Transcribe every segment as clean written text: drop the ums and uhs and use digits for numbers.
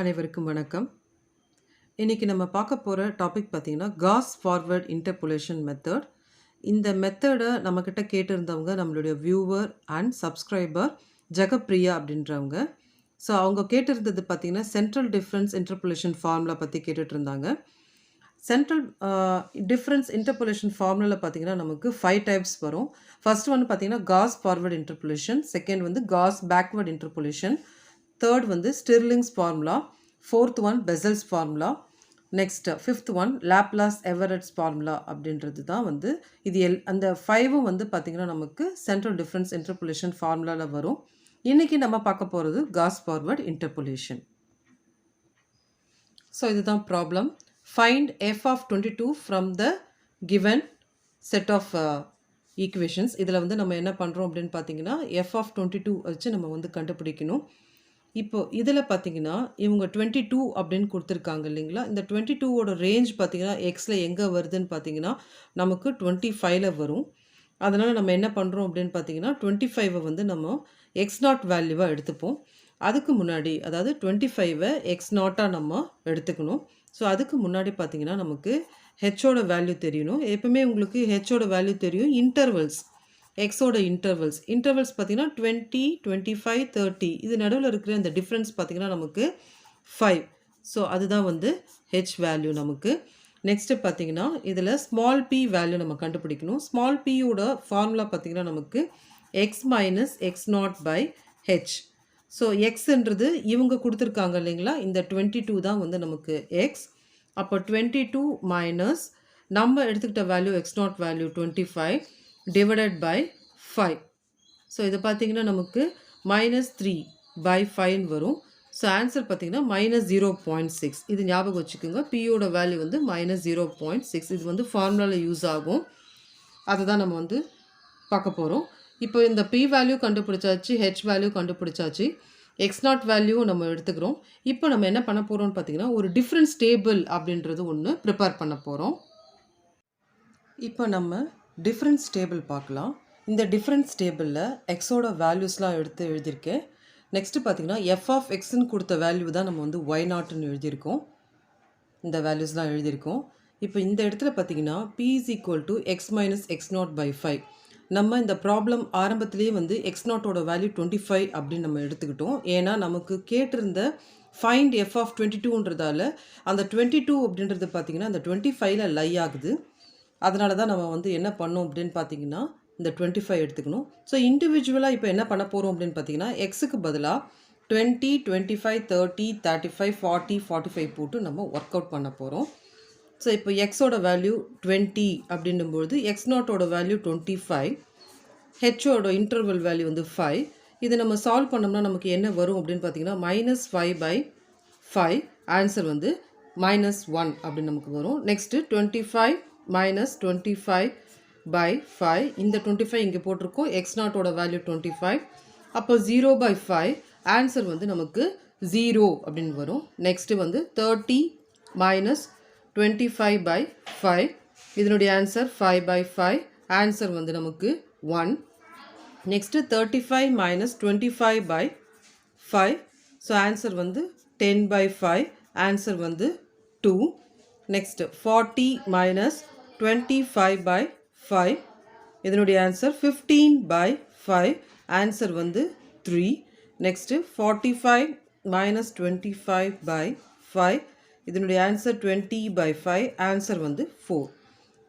அனைவருக்கும் வணக்கம். இன்னைக்கு நம்ம பார்க்க போற டாபிக் பார்த்தீங்கன்னா, காஸ் ஃபார்வர்ட் இன்டர்போலேஷன் மெத்தட். இந்த மெத்தட நம்மகிட்ட கேட்டிருந்தவங்க நம்மளுடைய வியூவர் அண்ட் சப்ஸ்கிரைபர் ஜெகப்பிரியா அப்படின்றவங்க. ஸோ அவங்க கேட்டிருந்தது பார்த்தீங்கன்னா, சென்ட்ரல் டிஃபரன்ஸ் இன்டர்போலேஷன் ஃபார்முலா பத்தி கேட்டுட்டு இருந்தாங்க. சென்ட்ரல் டிஃபரன்ஸ் இன்டர்போலேஷன் ஃபார்முலால பார்த்தீங்கன்னா, நமக்கு 5 டைப்ஸ் வரும். ஃபர்ஸ்ட் ஒன் பார்த்தீங்கன்னா, காஸ் ஃபார்வர்ட் இன்டர்போலேஷன். செகண்ட் வந்து காஸ் பேக்வர்ட் இன்டர்போலேஷன். தேர்ட் வந்து Stirling's formula. Fourth one Bessel's formula. Next fifth one Laplace Everett's formula அப்படின்றது தான் வந்து இது அந்த 5ம் வந்து பார்த்திங்கன்னா நமக்கு சென்ட்ரல் டிஃபரன்ஸ் இன்டர்போலேஷன் ஃபார்முலாவில் வரும். இன்றைக்கி நம்ம பார்க்க போகிறது காஸ் ஃபார்வர்ட் இன்டர்போலேஷன். ஸோ இதுதான் problem. Find F of 22 from the given set of equations. இதில் வந்து நம்ம என்ன பண்ணுறோம் அப்படின்னு பார்த்தீங்கன்னா, எஃப் ஆஃப் 22 வச்சு நம்ம வந்து கண்டுபிடிக்கணும். இப்போ இதில் பார்த்தீங்கன்னா, இவங்க 22 அப்படின்னு கொடுத்துருக்காங்க இல்லைங்களா? இந்த 22ஓட ரேஞ்ச் பார்த்தீங்கன்னா, எக்ஸில் எங்கே வருதுன்னு பார்த்தீங்கன்னா, நமக்கு 25ல் வரும். அதனால் நம்ம என்ன பண்ணுறோம் அப்படின்னு பார்த்தீங்கன்னா, 25ஐ வந்து நம்ம எக்ஸ் நாட் வேல்யூவாக எடுத்துப்போம். அதுக்கு முன்னாடி அதாவது 25ஐ எக்ஸ் நாட்டாக நம்ம எடுத்துக்கணும். ஸோ அதுக்கு முன்னாடி பார்த்தீங்கன்னா, நமக்கு ஹெச்சோட வேல்யூ தெரியணும். எப்பவுமே உங்களுக்கு ஹெச்சோட வேல்யூ தெரியும். இன்டர்வல்ஸ் எக்ஸோட இன்டர்வல்ஸ் பார்த்தீங்கன்னா 20, 25, 30 இது நடுவில் இருக்கிற இந்த டிஃப்ரென்ஸ் பார்த்தீங்கன்னா நமக்கு 5. ஸோ அதுதான் வந்து ஹெச் வேல்யூ நமக்கு. நெக்ஸ்ட்டு பார்த்தீங்கன்னா இதில் ஸ்மால் பி வேல்யூ நம்ம கண்டுபிடிக்கணும். ஸ்மால் பியோட ஃபார்முலா பார்த்தீங்கன்னா நமக்கு x minus X naught by h. So எக்ஸ்ன்றது இவங்க கொடுத்துருக்காங்க இல்லைங்களா? இந்த 22 தான் வந்து நமக்கு எக்ஸ். அப்போ 22 மைனஸ் நம்ம எடுத்துக்கிட்ட value X not value 25 divided by 5. So இது பார்த்தீங்கன்னா நமக்கு -3 by 5 வரும். ஸோ ஆன்சர் பார்த்தீங்கன்னா -0.6. இது ஞாபகம் வச்சுக்கோங்க. பியோட வேல்யூ வந்து -0.6. இது வந்து ஃபார்முலாவில் யூஸ் ஆகும். அதை தான் நம்ம வந்து பார்க்க போகிறோம். இப்போ இந்த பி வேல்யூ கண்டுபிடிச்சாச்சு, ஹெச் வேல்யூ கண்டுபிடிச்சாச்சு, எக்ஸ் நாட் வேல்யூ நம்ம எடுத்துக்கிறோம். இப்போ நம்ம என்ன பண்ண போகிறோம்னு பார்த்தீங்கன்னா, ஒரு டிஃப்ரென்ஸ் டேபிள் அப்படின்றது ஒன்று ப்ரிப்பேர் பண்ண போகிறோம். இப்போ நம்ம டிஃப்ரென்ஸ் டேபிள் பார்க்கலாம். இந்த டிஃப்ரென்ஸ் டேபிளில் எக்ஸோட வேல்யூஸ்லாம் எடுத்து எழுதியிருக்கேன். நெக்ஸ்ட்டு பார்த்தீங்கன்னா எஃப் ஆஃப் எக்ஸ்ன்னு கொடுத்த வேல்யூ தான் நம்ம வந்து ஒய் நாட்னு எழுதியிருக்கோம். இந்த வேல்யூஸ்லாம் எழுதியிருக்கோம். இப்போ இந்த இடத்துல பார்த்தீங்கன்னா P is equal to X minus X naught by 5. நம்ம இந்த ப்ராப்ளம் ஆரம்பத்திலேயே வந்து எக்ஸ் நாட்டோட வேல்யூ 25 அப்படின்னு நம்ம எடுத்துக்கிட்டோம். ஏன்னா நமக்கு கேட்டிருந்த ஃபைண்ட் எஃப் ஆஃப் 22ன்றதால அந்த 22 அப்படின்றது பார்த்தீங்கன்னா அந்த 25ல் லை ஆகுது. அதனால தான் நம்ம வந்து என்ன பண்ணோம் அப்படின்னு பார்த்தீங்கன்னா இந்த 25 எடுத்துக்கணும். ஸோ இண்டிவிஜுவலாக இப்போ என்ன பண்ண போகிறோம் அப்படின்னு பார்த்தீங்கன்னா எக்ஸுக்கு பதிலாக 20, 25, 30, 35, 40, 45 போட்டு நம்ம ஒர்க் அவுட் பண்ண போகிறோம். ஸோ இப்போ எக்ஸோட வேல்யூ 20 அப்படின்னும்பொழுது எக்ஸ் நாட்டோட வேல்யூ 25, ஹெச்சோட இன்டர்வல் வேல்யூ வந்து 5. இதை நம்ம சால்வ் பண்ணோம்னா நமக்கு என்ன வரும் அப்படின்னு பார்த்தீங்கன்னா -5 by 5 ஆன்சர் வந்து -1 அப்படின்னு நமக்கு வரும். Next 25 minus 25 by 5. இந்த 25 இங்கே போட்டிருக்கோம். எக்ஸ் நாட்டோட வேல்யூ 25. அப்போ 0 by 5 ஆன்சர் வந்து நமக்கு 0 அப்படின்னு வரும். நெக்ஸ்ட்டு வந்து 30 minus 25 by 5. இதனுடைய ஆன்சர் 5 by 5 ஆன்சர் வந்து நமக்கு 1. Next 35 minus 25 by 5. So answer வந்து 10 by 5 ஆன்சர் வந்து 2. Next 40 minus 25 by 5. இதனுடைய ஆன்சர் 15 by 5 ஆன்சர் வந்து 3. Next 45 minus 25 by 5. இதனுடைய ஆன்சர் 20 by 5 ஆன்சர் வந்து 4.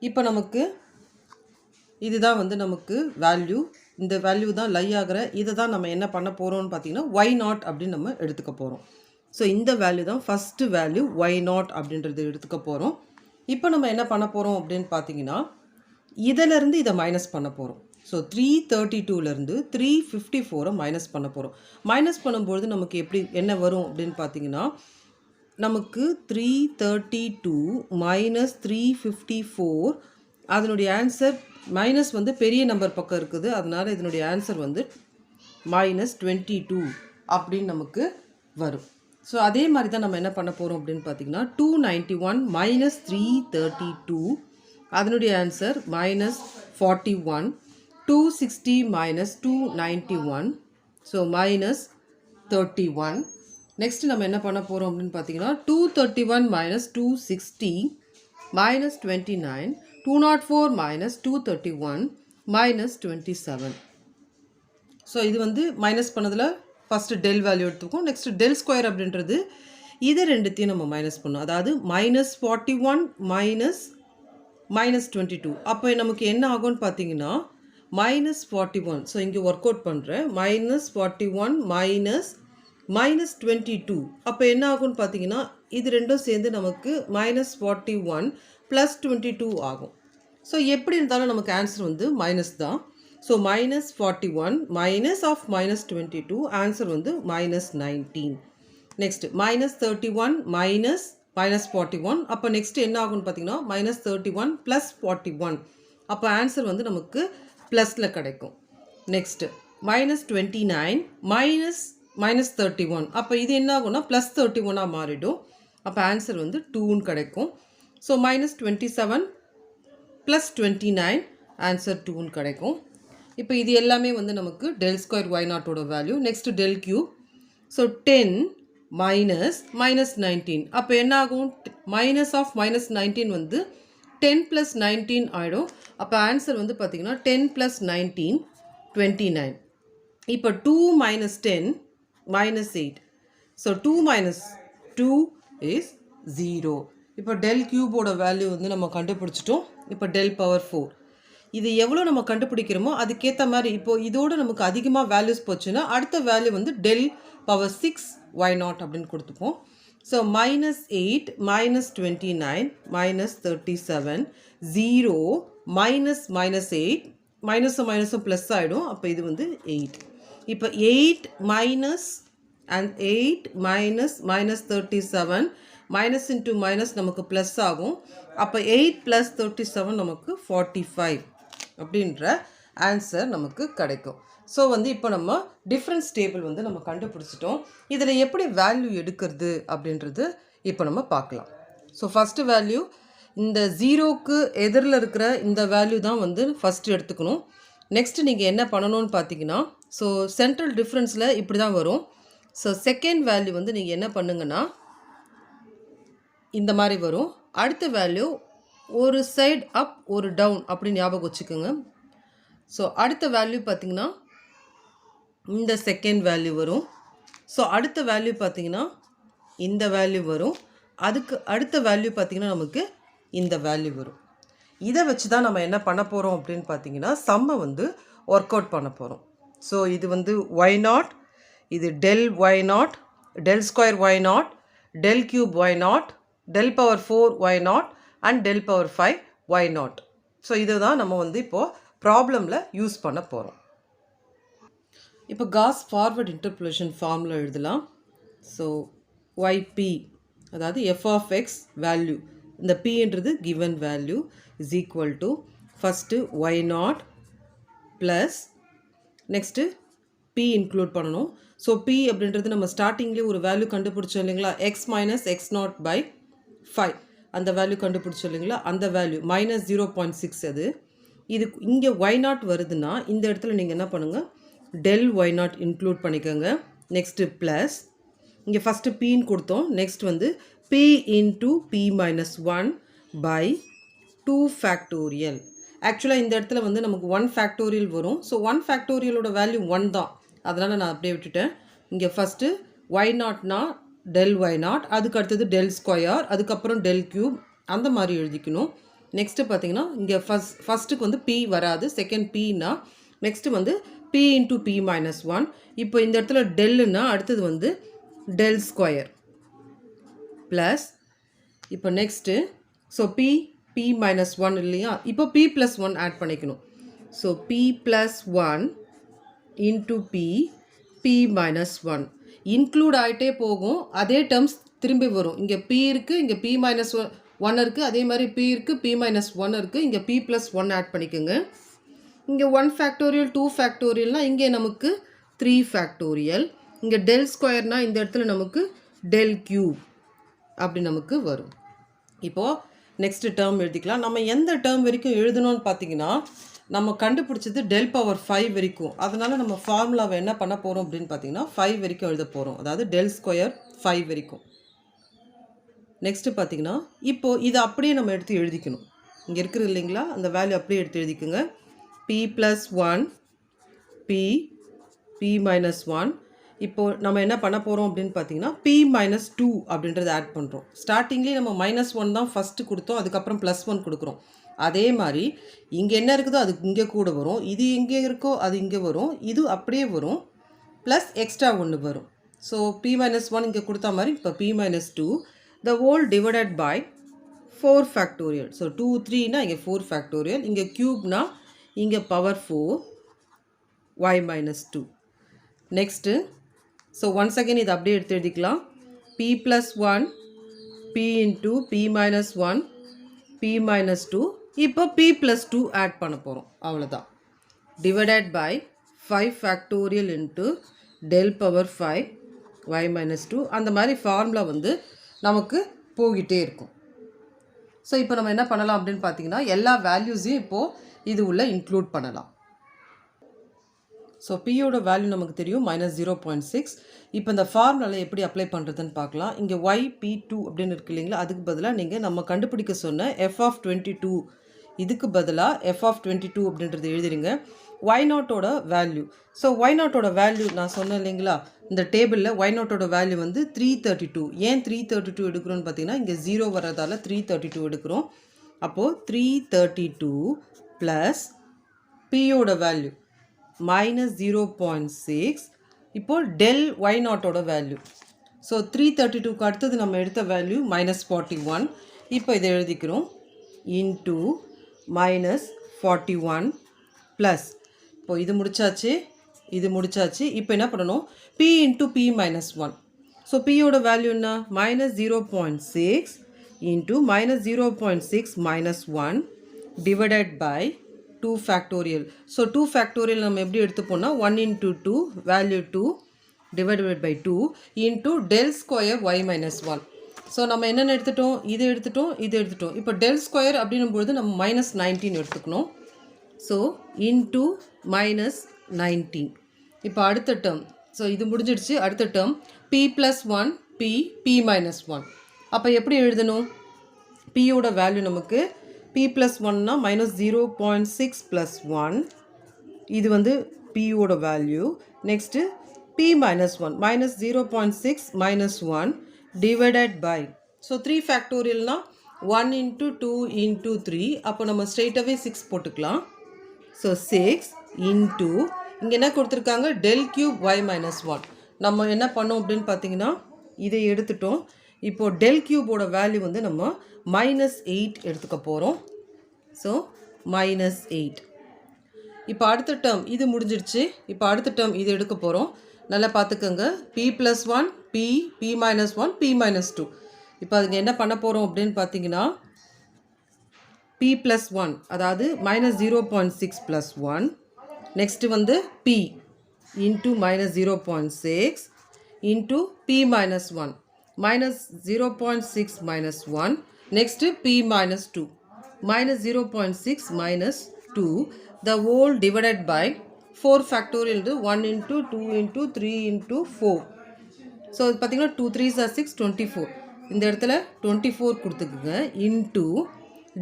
இப்போ நமக்கு இதுதான் வந்து நமக்கு வேல்யூ. இந்த வேல்யூ தான் லை ஆகிற இதை தான் நம்ம என்ன பண்ண போகிறோம்னு பார்த்தீங்கன்னா ஒய் நாட் அப்படின்னு நம்ம எடுத்துக்க போகிறோம். ஸோ இந்த வேல்யூ தான் ஃபஸ்ட்டு வேல்யூ ஒய் நாட் அப்படின்றது எடுத்துக்க போகிறோம். இப்போ நம்ம என்ன பண்ண போகிறோம் அப்படின்னு பார்த்தீங்கன்னா இதிலேருந்து இதை மைனஸ் பண்ண போகிறோம். ஸோ 332லேருந்து 354 மைனஸ் பண்ண போகிறோம். மைனஸ் பண்ணும்பொழுது நமக்கு என்ன வரும் அப்படின்னு பார்த்தீங்கன்னா நமக்கு 332 minus 354 அதனுடைய ஆன்சர் மைனஸ் வந்து பெரிய நம்பர் பக்கம் இருக்குது. அதனால் இதனுடைய ஆன்சர் வந்து -22 அப்படின்னு நமக்கு வரும். ஸோ அதே மாதிரி தான் நம்ம என்ன பண்ண போகிறோம் அப்படின்னு பார்த்தீங்கன்னா 291 minus 332 அதனுடைய ஆன்சர் -41. 260 minus 291 so -31. நெக்ஸ்ட் நம்ம என்ன பண்ண போகிறோம் அப்படின்னு பார்த்தீங்கன்னா 231 minus 260 minus 29 204 minus 231 minus 27. So இது வந்து மைனஸ் பண்ணதில் ஃபஸ்ட்டு டெல் வேல்யூ எடுத்துக்கும். நெக்ஸ்ட்டு டெல் ஸ்கொயர் அப்படின்றது இது ரெண்டுத்தையும் நம்ம மைனஸ் பண்ணோம். அதாவது மைனஸ் 41 மைனஸ் மைனஸ் 22. அப்போ நமக்கு என்ன ஆகும்னு பார்த்தீங்கன்னா மைனஸ் 41. ஸோ இங்கே ஒர்க் அவுட் பண்ணுறேன். Minus 41 minus minus 22. அப்போ என்ன ஆகும்னு பார்த்தீங்கன்னா இது ரெண்டும் சேர்ந்து நமக்கு மைனஸ் 41 ப்ளஸ் 22 ஆகும். ஸோ எப்படி இருந்தாலும் நமக்கு ஆன்சர் வந்து மைனஸ் தான். So minus 41 minus of minus 22 answer வந்து minus 19. Next minus 31 minus minus 41. அப்போ நெக்ஸ்ட் என்ன ஆகும்னு பார்த்தீங்கன்னா மைனஸ் 31 ப்ளஸ் 41. அப்போ ஆன்சர் வந்து நமக்கு ப்ளஸில் கிடைக்கும். Next minus 29 minus minus 31. அப்போ இது என்ன ஆகும்னா ப்ளஸ் 31 மாறிடும். அப்போ ஆன்சர் வந்து 2ன்னு கிடைக்கும். ஸோ மைனஸ் 27 ப்ளஸ் 29 ஆன்சர் 2ன்னு கிடைக்கும். இப்போ இது எல்லாமே வந்து நமக்கு டெல் ஸ்கொயர் ஒய் நாட்டோட வேல்யூ. Next del cube. So 10 minus minus 19. அப்போ என்ன ஆகும் மைனஸ் ஆஃப் மைனஸ் 19 வந்து 10 ப்ளஸ் 19 ஆகிடும். அப்போ ஆன்சர் வந்து பார்த்திங்கன்னா 10 ப்ளஸ் 19 29. இப்போ 2 minus 10 minus 8. So 2 minus 2 is 0. இப்போ டெல் கியூபோட வேல்யூ வந்து நம்ம கண்டுபிடிச்சிட்டோம். இப்போ டெல் பவர் 4. இது எவ்வளோ நம்ம கண்டுபிடிக்கிறோமோ அதுக்கேற்ற மாதிரி இப்போது இதோடு நமக்கு அதிகமாக வேல்யூஸ் போச்சுன்னா அடுத்த வேல்யூ வந்து டெல் பவர் 6 ஒய் நாட் அப்படின்னு கொடுத்துப்போம். So minus 8 minus 29 minus 37 0 minus minus 8 மைனஸும் மைனஸும் ப்ளஸ் ஆகிடும். அப்போ இது வந்து 8. இப்போ 8 minus and 8 minus minus 37 minus into minus நமக்கு ப்ளஸ் ஆகும். அப்போ 8 ப்ளஸ் 37 நமக்கு 45 அப்படின்ற ஆன்சர் நமக்கு கிடைக்கும். ஸோ வந்து இப்போ நம்ம டிஃப்ரென்ஸ் டேபிள் வந்து நம்ம கண்டுபிடிச்சிட்டோம். இதில் எப்படி வேல்யூ எடுக்கிறது அப்படின்றது இப்போ நம்ம பார்க்கலாம். ஸோ ஃபஸ்ட்டு வேல்யூ இந்த ஜீரோக்கு எதிரில் இருக்கிற இந்த வேல்யூ தான் வந்து ஃபஸ்ட்டு எடுத்துக்கணும். நெக்ஸ்ட்டு நீங்கள் என்ன பண்ணணும்னு பார்த்தீங்கன்னா ஸோ சென்ட்ரல் டிஃப்ரென்ஸில் இப்படி தான் வரும். ஸோ செகண்ட் வேல்யூ வந்து நீங்கள் என்ன பண்ணுங்கன்னா இந்த மாதிரி வரும். அடுத்த வேல்யூ ஒரு சைடு அப் ஒரு டவுன் அப்படி ஞாபகம் வச்சுக்கோங்க. ஸோ அடுத்த வேல்யூ பார்த்திங்கன்னா இந்த செகண்ட் வேல்யூ வரும். ஸோ அடுத்த வேல்யூ பார்த்திங்கன்னா இந்த வேல்யூ வரும். அதுக்கு அடுத்த வேல்யூ பார்த்திங்கன்னா நமக்கு இந்த வேல்யூ வரும். இதை வச்சு தான் நம்ம என்ன பண்ண போகிறோம் அப்படின்னு பார்த்தீங்கன்னா சம்மை வந்து ஒர்க் அவுட் பண்ண போகிறோம். ஸோ இது வந்து ஒய் நாட், இது del Y naught, del square Y naught, del cube Y naught, del power 4 Y naught and del power 5 Y naught. So இதை தான் நம்ம வந்து இப்போது ப்ராப்ளமில் யூஸ் பண்ண போகிறோம். இப்போ காஸ் ஃபார்வர்ட் இன்டர்போலேஷன் ஃபார்முலா எழுதலாம். ஸோ ஒய்பி அதாவது எஃப் ஆஃப் எக்ஸ் வேல்யூ, இந்த பின்றது given value is equal to first y naught plus next p include பண்ணணும். ஸோ பி அப்படின்றது நம்ம ஸ்டார்டிங்லேயே ஒரு வேல்யூ கண்டுபிடிச்சோம் இல்லைங்களா, x minus X naught by 5 அந்த வேல்யூ கண்டுபிடிச்சோம் இல்லைங்களா, அந்த வேல்யூ மைனஸ் 0.6. அது இது இங்கே ஒய் நாட் வருதுன்னா இந்த இடத்துல நீங்கள் என்ன பண்ணுங்கள் டெல் ஒய் நாட் இன்க்ளூட் பண்ணிக்கோங்க. நெக்ஸ்ட்டு ப்ளஸ் இங்கே ஃபஸ்ட்டு பின்னு கொடுத்தோம். நெக்ஸ்ட் வந்து P into P minus 1 by 2 factorial. ஆக்சுவலாக இந்த இடத்துல வந்து நமக்கு 1 ஃபேக்டோரியல் வரும். ஸோ 1 ஃபேக்டோரியலோட வேல்யூ 1 தான், அதனால் நான் அப்படியே விட்டுட்டேன். இங்கே ஃபஸ்ட்டு ஒய் நாட்னா டெல் ஒய் நாட், அதுக்கு அடுத்தது டெல் ஸ்கொயர், அதுக்கப்புறம் டெல் கியூப், அந்த மாதிரி எழுதிக்கணும். நெக்ஸ்ட்டு பார்த்தீங்கன்னா இங்கே ஃபஸ்ட்டுக்கு வந்து பி வராது, செகண்ட் பின்னா நெக்ஸ்ட்டு வந்து பி இன்டூ பி மைனஸ் 1. இப்போ இந்த இடத்துல டெல்லுன்னா அடுத்தது வந்து டெல் ஸ்கொயர் ப்ளஸ் இப்போ நெக்ஸ்ட்டு ஸோ பி மைனஸ் 1 இல்லையா, இப்போ பி ப்ளஸ் 1 ஆட் பண்ணிக்கணும். So P plus 1 into P minus 1 include ஆகிட்டே போகும். அதே டேர்ம்ஸ் திரும்பி வரும். இங்கே பி இருக்குது, இங்கே பி மைனஸ் 1 இருக்குது, அதே மாதிரி பி இருக்குது, பி மைனஸ் 1 இருக்குது, இங்கே பி ப்ளஸ் 1 ஆட் பண்ணிக்கோங்க. இங்கே 1 ஃபேக்டோரியல் 2 ஃபேக்டோரியல்னால் இங்கே நமக்கு 3 ஃபேக்டோரியல். இங்கே டெல் ஸ்கொயர்னால் இந்த இடத்துல நமக்கு டெல் கியூப் அப்படி நமக்கு வரும். இப்போது நெக்ஸ்ட்டு டேர்ம் எழுதிக்கலாம். நம்ம எந்த டேர்ம் வரைக்கும் எழுதணும்னு பார்த்தீங்கன்னா நம்ம கண்டுபிடிச்சது del power 5 வரைக்கும். அதனால நம்ம ஃபார்முலாவை என்ன பண்ண போகிறோம் அப்படின்னு பார்த்தீங்கன்னா 5 வரைக்கும் எழுத போகிறோம். அதாவது del ஸ்கொயர் 5 வரைக்கும். நெக்ஸ்ட்டு பார்த்தீங்கன்னா இப்போது இதை அப்படியே நம்ம எடுத்து எழுதிக்கணும். இங்கே இருக்குது இல்லைங்களா, அந்த வேல்யூ அப்படியே எடுத்து எழுதிக்குங்க. p + 1 p minus 1. இப்போது நம்ம என்ன பண்ண போகிறோம் அப்படின்னு பார்த்தீங்கன்னா p minus 2 அப்படின்றத ஆட் பண்ணுறோம். ஸ்டார்டிங்லேயே நம்ம -1 தான் ஃபஸ்ட்டு கொடுத்தோம், அதுக்கப்புறம் +1 கொடுக்குறோம். அதே மாதிரி இங்கே என்ன இருக்குதோ அது இங்கே கூட வரும், இது எங்கே இருக்கோ அது இங்கே வரும், இது அப்படியே வரும், ப்ளஸ் எக்ஸ்ட்ரா ஒன்று வரும். ஸோ p minus 1 இங்கே கொடுத்த மாதிரி இப்போ p minus 2 the whole divided by 4 factorial. So 2 3னா இங்கே 4 factorial, இங்கே க்யூப்னா இங்கே power 4 y minus 2. Next so once again இது அப்படியே எடுத்து எழுதிக்கலாம். p plus 1 p into p minus 1 p minus 2. இப்போ p plus 2 ஆட் பண்ண போகிறோம், அவ்வளோதான். Divided by 5 factorial into del power 5 y minus 2. அந்த மாதிரி ஃபார்முலா வந்து நமக்கு போகிட்டே இருக்கும். ஸோ இப்போ நம்ம என்ன பண்ணலாம் அப்படின்னு பார்த்தீங்கன்னா எல்லா வேல்யூஸையும் இப்போது இது உள்ள இன்க்ளூட் பண்ணலாம். ஸோ பியோட வேல்யூ நமக்கு தெரியும் -0.6. இப்போ இந்த ஃபார்முலாவில் எப்படி அப்ளை பண்ணுறதுன்னு பார்க்கலாம். இங்கே yp2 அப்படின்னு இருக்கு இல்லைங்களா, அதுக்கு பதிலாக நீங்கள் நம்ம கண்டுபிடிக்க சொன்ன f(22) இதுக்கு பதிலாக f(22) அப்படின்றது எழுதிடுங்க. y0ஓட வேல்யூ. ஸோ y0ஓட வேல்யூ நான் சொன்னேன் இல்லைங்களா, இந்த டேபிளில் y0ஓட வேல்யூ வந்து 332. ஏன் 332 எடுக்கிறோன்னு பார்த்தீங்கன்னா இங்கே 0 வர்றதால 332 எடுக்கிறோம். அப்போது 332 ப்ளஸ் பியோட வேல்யூ -0.6. இப்போது del y0ஓட வேல்யூ. ஸோ 332க்கு அடுத்தது நம்ம எடுத்த வேல்யூ -41. இப்போ இதை எழுதிக்கிறோம் இன்ட்டு -41 ப்ளஸ் இப்போ இது முடிச்சாச்சு, இது முடிச்சாச்சு. இப்போ என்ன பண்ணணும், p into p minus 1. So பியோட வேல்யூ என்ன, -0.6 into -0.6 minus 1 divided by 2 factorial. So 2 factorial நம்ம எப்படி எடுத்துப்போம்னா 1 into 2 value 2 divided by 2 into del square y minus 1. So நம்ம என்னென்ன எடுத்துட்டோம், இது எடுத்துட்டோம், இது எடுத்துட்டோம். இப்போ del square அப்படின்னும் பொழுது நம்ம -19 எடுத்துக்கணும். So into -19. இப்போ அடுத்த டேர்ம், ஸோ இது முடிஞ்சிடுச்சு. அடுத்த term p plus 1 p minus 1. அப்போ எப்படி எழுதணும், பியோட வேல்யூ நமக்கு p plus 1னா -0.6 plus 1. இது வந்து பியோட value. Next p minus 1 -0.6 minus 1 divided by. So 3 factorialனா 1 into 2 into 3. அப்போ நம்ம ஸ்ட்ரெயிட்டாகவே 6 போட்டுக்கலாம். ஸோ 6 into இங்கே என்ன கொடுத்துருக்காங்க, del cube y minus 1. நம்ம என்ன பண்ணோம் அப்படின்னு பார்த்தீங்கன்னா இதை எடுத்துட்டோம். இப்போது del cubeோட வேல்யூ வந்து நம்ம -8 எடுத்துக்க போகிறோம். ஸோ -8. இப்போ அடுத்த டேர்ம் இது முடிஞ்சிடுச்சு. இப்போ அடுத்த டேர்ம் இது எடுக்க போகிறோம். நல்லா பார்த்துக்கோங்க, p plus 1 p minus 1 p minus 2. இப்போ அதுங்க என்ன பண்ண போகிறோம் அப்படின்னு பார்த்தீங்கன்னா p plus 1 அதாவது -0.6 plus 1. நெக்ஸ்ட்டு வந்து p into -0.6 into p minus 1 -0.6 minus 1. Next p minus 2 -0.6 minus 2 the whole divided by 4 factorial into 1 into 2 into 3 into 4. So இது பார்த்திங்கன்னா 2 3s are 6 24. இந்த இடத்துல 24 கொடுத்துக்குங்க இன்ட்டு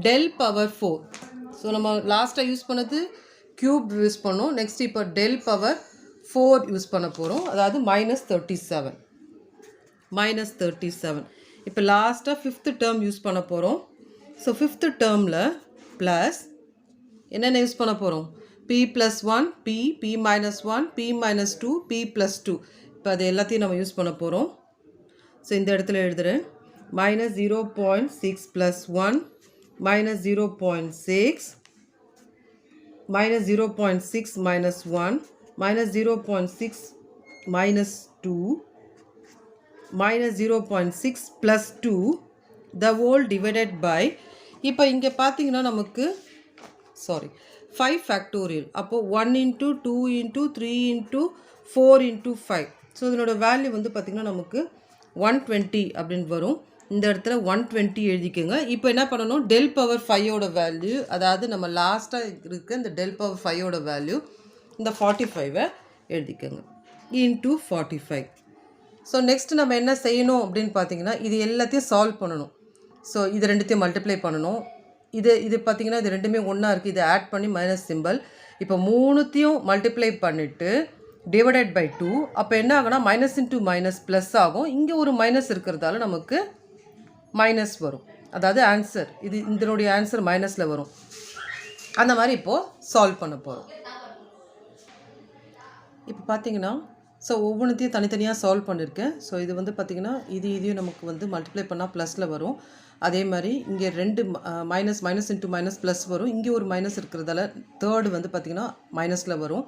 del power 4. ஸோ நம்ம லாஸ்ட்டாக யூஸ் பண்ணது cube use பண்ணோம். Next இப்போ del power 4 யூஸ் பண்ண போகிறோம், அதாவது -37. இப்போ லாஸ்ட்டாக 5th டேர்ம் யூஸ் பண்ண போகிறோம். ஸோ 5th டேர்மில் ப்ளஸ் என்னென்ன யூஸ் பண்ண போகிறோம், p plus 1 p minus 1 p minus 2 p plus 2. இப்போ அது எல்லாத்தையும் நம்ம யூஸ் பண்ண போகிறோம். ஸோ இந்த இடத்துல எழுதுகிறேன் -0.6 plus 1 -0.6 -0.6 minus 1 -0.6 minus 2 -0.6 plus 2 the whole divided by. இப்போ இங்கே பார்த்தீங்கன்னா நமக்கு 5 factorial. அப்போது 1 into 2 into 3 into 4 into 5. So இதனோட வேல்யூ வந்து பார்த்திங்கன்னா நமக்கு 120 அப்படின்னு வரும். இந்த இடத்துல 120 எழுதிக்கோங்க. இப்போ என்ன பண்ணணும், டெல் பவர் 5ஓட வேல்யூ, அதாவது நம்ம லாஸ்ட்டாக இருக்க இந்த டெல் பவர் 5ஓட வேல்யூ இந்த 45 எழுதிக்கோங்க இன்டூ 45. ஸோ நெக்ஸ்ட் நம்ம என்ன செய்யணும் அப்படின்னு பார்த்தீங்கன்னா, இது எல்லாத்தையும் சால்வ் பண்ணணும். ஸோ இது ரெண்டுத்தையும் மல்டிப்ளை பண்ணணும். இது பார்த்தீங்கன்னா இது ரெண்டுமே ஒன்றா இருக்குது. இதை ஆட் பண்ணி மைனஸ் சிம்பிள். இப்போ மூணுத்தையும் மல்டிப்ளை பண்ணிவிட்டு டிவைடட் பை 2. அப்போ என்ன ஆகுனா மைனஸ் இன்டூ மைனஸ் ப்ளஸ் ஆகும். இங்கே ஒரு மைனஸ் இருக்கிறதால நமக்கு மைனஸ் வரும். அதாவது ஆன்சர் இதனுடைய ஆன்சர் மைனஸில் வரும். அந்த மாதிரி இப்போது சால்வ் பண்ண போகிறோம். இப்போ பார்த்தீங்கன்னா ஸோ ஒவ்வொன்றுத்தையும் தனித்தனியாக சால்வ் பண்ணியிருக்கேன். ஸோ இது வந்து பார்த்திங்கன்னா இதையும் நமக்கு வந்து மல்டிப்ளை பண்ணால் ப்ளஸில் வரும். அதே மாதிரி இங்கே ரெண்டு மைனஸ் இன்ட்டு மைனஸ் ப்ளஸ் வரும். இங்கே ஒரு மைனஸ் இருக்கிறதால தேர்டு வந்து பார்த்திங்கன்னா மைனஸில் வரும்.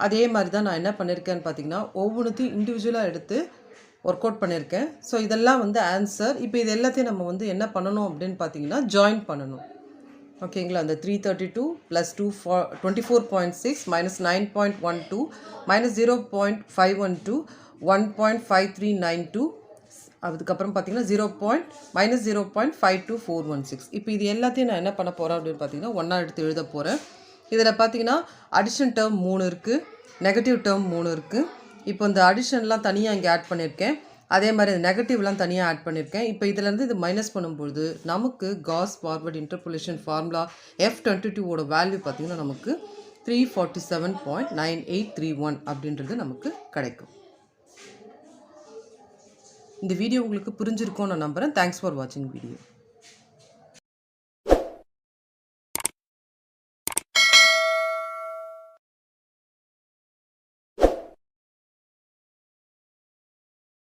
அதே மாதிரி தான் நான் என்ன பண்ணியிருக்கேன்னு பார்த்தீங்கன்னா ஒவ்வொன்றுத்தையும் இண்டிவிஜுவலாக எடுத்து ஒர்க் அவுட் பண்ணியிருக்கேன். ஸோ இதெல்லாம் வந்து ஆன்சர். இப்போ இது எல்லாத்தையும் நம்ம வந்து என்ன பண்ணணும் அப்படின்னு பார்த்தீங்கன்னா ஜாயின் பண்ணணும். ஓகேங்களா, அந்த 332 ப்ளஸ் 24.6 மைனஸ் 9.12 மைனஸ் 0.512 1.5392 அதுக்கப்புறம் பார்த்தீங்கன்னா மைனஸ் 0.52416. இப்போ இது எல்லாத்தையும் நான் என்ன பண்ண போகிறேன் அப்படின்னு பார்த்தீங்கன்னா ஒன்றா எடுத்து எழுத போகிறேன். இதில் பார்த்தீங்கன்னா அடிஷன் டேர்ம் 3 இருக்குது, நெகட்டிவ் டேர்ம் 3 இருக்குது. இப்போ இந்த அடிஷன்லாம் தனியாக இங்கே ஆட் பண்ணியிருக்கேன். அதே மாதிரி நெகட்டிவ்லாம் தனியாக ஆட் பண்ணியிருக்கேன். இப்போ இதிலேருந்து இது மைனஸ் பண்ணும்பொழுது நமக்கு காஸ் ஃபார்வர்ட் இன்டர்போலேஷன் ஃபார்முலா F22ஓட வேல்யூ பார்த்திங்கன்னா நமக்கு 347.9831 அப்படின்றது நமக்கு கிடைக்கும். இந்த வீடியோ உங்களுக்கு புரிஞ்சிருக்கும்னு நான் நம்புகிறேன். தேங்க்ஸ் ஃபார் வாட்சிங் வீடியோ.